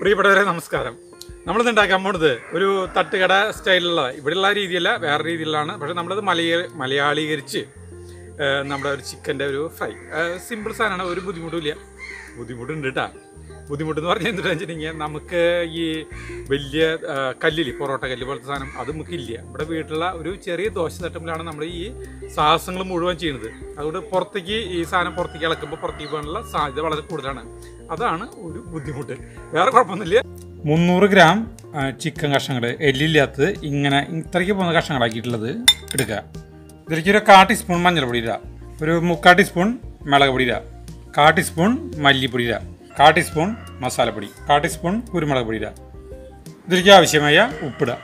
പ്രിയപ്പെട്ടവരെ നമസ്കാരം. നമ്മളിത് ഉണ്ടാക്കാൻ പോണത് ഒരു തട്ടുകട സ്റ്റൈലിലുള്ള ഇവിടെയുള്ള രീതിയല്ല, വേറെ രീതിയിലാണ്. പക്ഷേ നമ്മളത് മലയാളീകരിച്ച് നമ്മുടെ ഒരു ചിക്കൻ്റെ ഒരു ഫ്രൈ സിമ്പിൾ സാധനമാണ്, ഒരു ബുദ്ധിമുട്ടില്ല. ബുദ്ധിമുട്ടുണ്ട് കേട്ടോ. ബുദ്ധിമുട്ടെന്ന് പറഞ്ഞാൽ എന്താണെന്ന് വെച്ചിട്ടുണ്ടെങ്കിൽ നമുക്ക് ഈ വലിയ കല്ലില് പൊറോട്ട കല്ല് പോലത്തെ സാധനം അത് നമുക്കില്ല. ഇവിടെ വീട്ടിലുള്ള ഒരു ചെറിയ ദോശ തട്ടുമ്പോഴാണ് നമ്മൾ ഈ സാഹസങ്ങൾ മുഴുവൻ ചെയ്യുന്നത്. അതുകൊണ്ട് പുറത്തേക്ക് ഈ സാധനം പുറത്തേക്ക് ഇളക്കുമ്പോൾ പുറത്തേക്ക് പോകാനുള്ള സാധ്യത വളരെ കൂടുതലാണ്. അതാണ് ഒരു ബുദ്ധിമുട്ട്, വേറെ കുഴപ്പമൊന്നുമില്ല. 300 ഗ്രാം ചിക്കൻ കഷ്ണങ്ങൾ, എല്ലില്ലാത്തത്, ഇങ്ങനെ ഇത്രയ്ക്ക് പോകുന്ന കഷ്ണങ്ങളാക്കിയിട്ടുള്ളത് എടുക്കുക. ഇതിലേക്ക് ഒരു 1/4 ടീസ്പൂൺ മഞ്ഞൾപ്പൊടി ഇടുക, ഒരു 3/4 ടീസ്പൂൺ മുളക് പൊടി ഇടുക, 1/4 ടീസ്പൂൺ മല്ലിപ്പൊടി ഇടുക, 1/4 ടീസ്പൂൺ മസാലപ്പൊടി, 1/4 ടീസ്പൂൺ കുരുമുളക് പൊടി ഇടുക. ഇതിലേക്ക് ആവശ്യമായ ഉപ്പിടുക.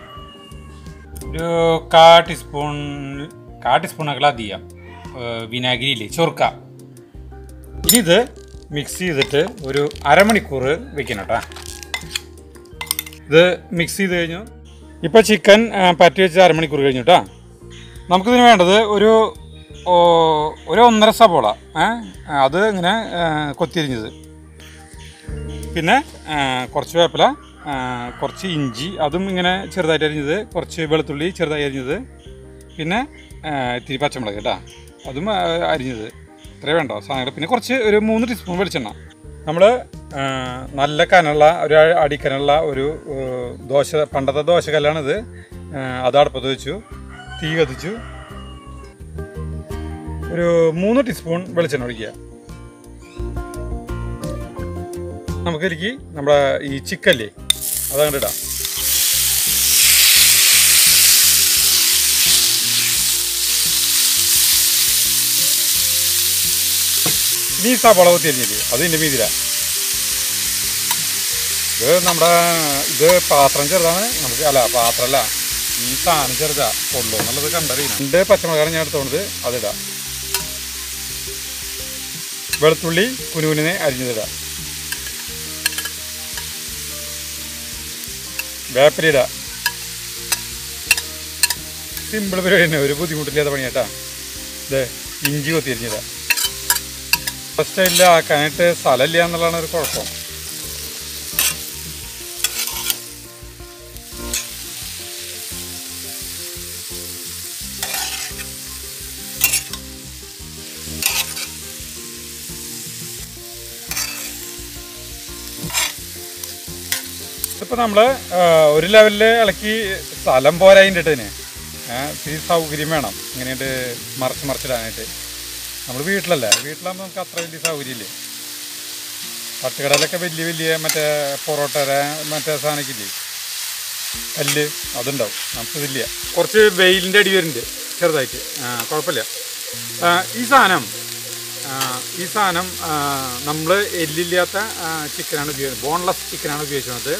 ഒരു 1/4 ടീസ്പൂണൊക്കെ അധികം വിനാഗിരി ഇല്ലേ, ചൊറുക്ക. ഇനി ഇത് മിക്സ് ചെയ്തിട്ട് ഒരു അരമണിക്കൂർ വെക്കണം കേട്ടോ. ഇത് മിക്സ് ചെയ്ത് കഴിഞ്ഞു. ഇപ്പോൾ ചിക്കൻ പറ്റി വെച്ച് അരമണിക്കൂർ കഴിഞ്ഞു കേട്ടോ. നമുക്കിതിന് വേണ്ടത് ഒരു 1.5 സവോള, അത് ഇങ്ങനെ കൊത്തിരിഞ്ഞത്, പിന്നെ കുറച്ച് വേപ്പില, കുറച്ച് ഇഞ്ചി അതും ഇങ്ങനെ ചെറുതായിട്ട് അരിഞ്ഞത്, കുറച്ച് വെളുത്തുള്ളി ചെറുതായി അരിഞ്ഞത്, പിന്നെ ഇത്തിരി പച്ചമുളക് കേട്ടോ, അതും അരിഞ്ഞത്. ഇത്രയും വേണ്ടോ സാധനങ്ങൾ. പിന്നെ കുറച്ച് ഒരു 3 ടീസ്പൂൺ വെളിച്ചെണ്ണ. നമ്മൾ നല്ല കനുള്ള ഒരു അടിക്കനുള്ള ഒരു പണ്ടത്തെ ദോശക്കല്ലാണിത്. അത് അടുപ്പത്ത് വെച്ചു, തീ കത്തിച്ചു, ഒരു 3 ടീസ്പൂൺ വെളിച്ചെണ്ണ ഒഴിക്കുക. നമുക്കിതിലേക്ക് നമ്മുടെ ഈ ചിക്കല്ലേ അതങ്ങോട്ട് ഇടാം. ഇനി സവാള കൊത്തിയരിഞ്ഞില്ലേ അത് ഇതിൻ്റെ മീതിരാ. ഇത് പാത്രം ചെറുതാണ്, നമുക്ക് പാത്രമല്ല, ഈ സാധനം ചെറുതാ, കൊള്ളു എന്നുള്ളത് കണ്ടറിയണം. 2 പച്ചമുളകാണ് ഞാൻ എടുത്തോണ്ട് അതിടാം. വെളുത്തുള്ളി കുനുകുനെ അരിഞ്ഞതിടാം. വേപ്പിലിട. സിമ്പിൾ പരിപാടി തന്നെ, ഒരു ബുദ്ധിമുട്ടില്ലാത്ത പണിയാട്ടാ. ഇത് ഇഞ്ചി കൊത്തിയരിഞ്ഞിടാം. സ്റ്റൈലിൽ ആക്കാനായിട്ട് സ്ഥലമില്ല എന്നുള്ളതാണ് ഒരു കുഴപ്പം. ഇതിപ്പോൾ നമ്മൾ ഒരു ലെവലിൽ ഇളക്കി സ്ഥലം പോരായിട്ട് ഇതിന് ഇത്തിരി സൗകര്യം വേണം ഇങ്ങനെയായിട്ട് മറിച്ചിടാനായിട്ട്. നമ്മൾ വീട്ടിലാകുമ്പോൾ നമുക്ക് അത്ര വലിയ സൗകര്യമില്ലേ. തട്ടുകടയിലൊക്കെ വലിയ മറ്റേ പൊറോട്ടയുടെ മറ്റേ സാധനക്കില്ലേ കല്ല്, അതുണ്ടാവും. നമുക്കിതില്ല. കുറച്ച് വെയിലിൻ്റെ അടി വരുന്നുണ്ട് ചെറുതായിട്ട്, കുഴപ്പമില്ല. ഈ സാധനം നമ്മൾ എല്ലില്ലാത്ത ചിക്കനാണ് ഉപയോഗിക്കുന്നത്, ബോൺലെസ് ചിക്കനാണ് ഉപയോഗിക്കുന്നത്.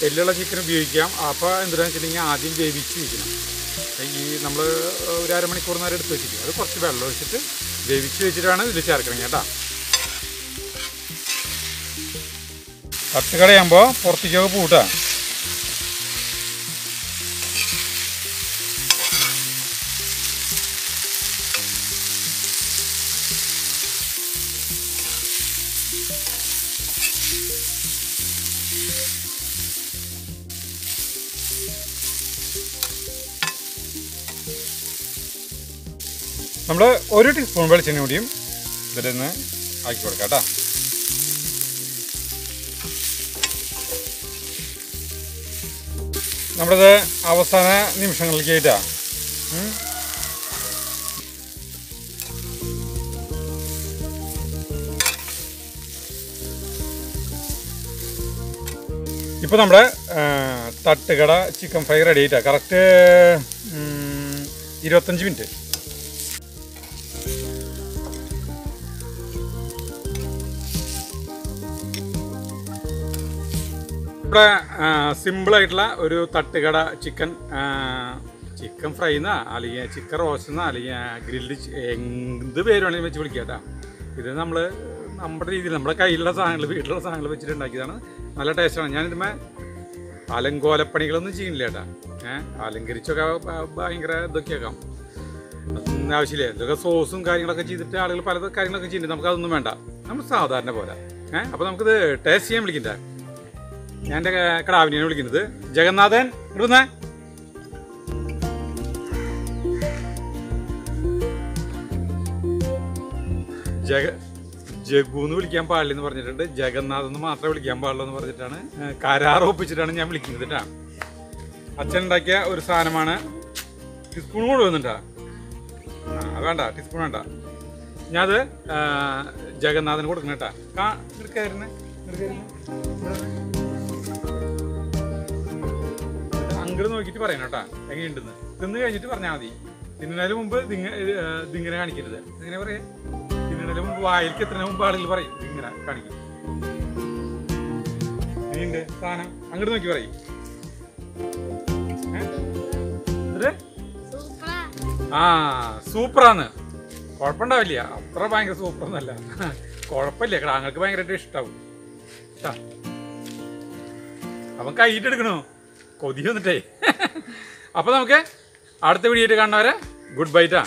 എല്ലുള്ള ചിക്കൻ ഉപയോഗിക്കാം. അപ്പോൾ എന്താണെന്ന് വെച്ചിട്ടുണ്ടെങ്കിൽ ആദ്യം വേവിച്ച് വയ്ക്കണം. ഈ നമ്മൾ ഒരു അരമണിക്കൂർ നേരം എടുത്ത് വെച്ചിട്ട് അത് കുറച്ച് വെള്ളം ഒഴിച്ചിട്ട് വേവിച്ച് വെച്ചിട്ടാണ് ഇതിൽ ചേർക്കണം കേട്ടോ. തട്ടുകടയാകുമ്പോൾ പുറത്തേക്കൊക്കെ പൂട്ടാ. നമ്മൾ 1 ടീസ്പൂൺ വെളിച്ചെണ്ണ കൂടിയും ഇതിൽ നിന്ന് ആക്കി കൊടുക്കാം കേട്ടോ. നമ്മളിത് അവസാന നിമിഷങ്ങളിലേക്ക് ആയിട്ടാ. ഇപ്പോൾ നമ്മുടെ തട്ടുകട ചിക്കൻ ഫ്രൈ റെഡി ആയിട്ടാ. Correct 25 minute. ഇവിടെ സിമ്പിളായിട്ടുള്ള ഒരു തട്ടുകട ചിക്കൻ ഫ്രൈ എന്നാ, അല്ലെങ്കിൽ ചിക്കൻ റോസ്റ്റ് എന്നാ, അല്ലെങ്കിൽ ഗ്രിൽഡ്, എന്ത് പേര് വേണമെങ്കിലും വെച്ച് വിളിക്കുക കേട്ടോ. ഇത് നമ്മുടെ രീതിയിൽ നമ്മുടെ കയ്യിലുള്ള സാധനങ്ങൾ, വീട്ടിലുള്ള സാധനങ്ങൾ വെച്ചിട്ട് ഉണ്ടാക്കിയതാണ്. നല്ല ടേസ്റ്റാണ്. ഞാനിതുമേ അലങ്കോലപ്പണികളൊന്നും ചെയ്യുന്നില്ല കേട്ടോ. അലങ്കരിച്ചൊക്കെ ഭയങ്കര ഇതൊക്കെയാക്കാം, ആവശ്യമില്ല. ഇതൊക്കെ സോസും കാര്യങ്ങളൊക്കെ ചെയ്തിട്ട് ആളുകൾ പല കാര്യങ്ങളൊക്കെ ചെയ്യുന്നുണ്ട്. നമുക്കതൊന്നും വേണ്ട, നമ്മൾ സാധാരണ പോലെ. അപ്പോൾ നമുക്കിത് ടേസ്റ്റ് ചെയ്യാൻ വിളിക്കണ്ടേ. ഞാൻ എൻ്റെ കിടാവിനെയാണ് വിളിക്കുന്നത്. ജഗന്നാഥൻ ഇവിടുന്ന് ജഗു എന്ന് വിളിക്കാൻ പാടില്ലെന്ന് പറഞ്ഞിട്ടുണ്ട്. ജഗന്നാഥ് എന്ന് മാത്രമേ വിളിക്കാൻ പാടുള്ളൂ എന്ന് പറഞ്ഞിട്ടാണ് കരാർ ഒപ്പിച്ചിട്ടാണ് ഞാൻ വിളിക്കുന്നത് കേട്ടാ. അച്ഛൻ ഉണ്ടാക്കിയ ഒരു സാധനമാണ്. ടീസ്പൂൺ കൊണ്ടുവന്നിട്ടാ. വേണ്ട, ടീസ്പൂൺ വേണ്ട. ഞാനത് ജഗന്നാഥന് കൊടുക്കണം കേട്ടാ. അങ്ങോട്ട് നോക്കിയിട്ട് പറയണം കേട്ടാ എങ്ങനെയുണ്ടെന്ന്. തിന്ന് കഴിഞ്ഞിട്ട് പറഞ്ഞാൽ മതി. തിന്നുന്നതിന് മുമ്പ് ഇതിങ്ങനെ കാണിക്കരുത്. ഇങ്ങനെ പറയാ, തിന്നുന്നതിന് മുമ്പ് വായിലേക്ക് എത്തുന്നതിന് മുമ്പ് ആളുകൾ പറയും ഇതിങ്ങനെ കാണിക്കും. എങ്ങനെയുണ്ട് സാധനം? അങ്ങോട്ട് നോക്കി പറയും. ആ സൂപ്പറാന്ന്. കുഴപ്പമുണ്ടാവില്ല, അത്ര ഭയങ്കര സൂപ്പറൊന്നുമല്ല. കുഴപ്പമില്ല, കിടാങ്ങൾക്ക് ഭയങ്കരമായിട്ട് ഇഷ്ടാവും. അവൻ കൈയിട്ടെടുക്കണോ കൊതി വന്നിട്ടേ. അപ്പൊ നമുക്ക് അടുത്ത വീഡിയോ കാണുന്നവരെ ഗുഡ് ബൈ ട്ടാ.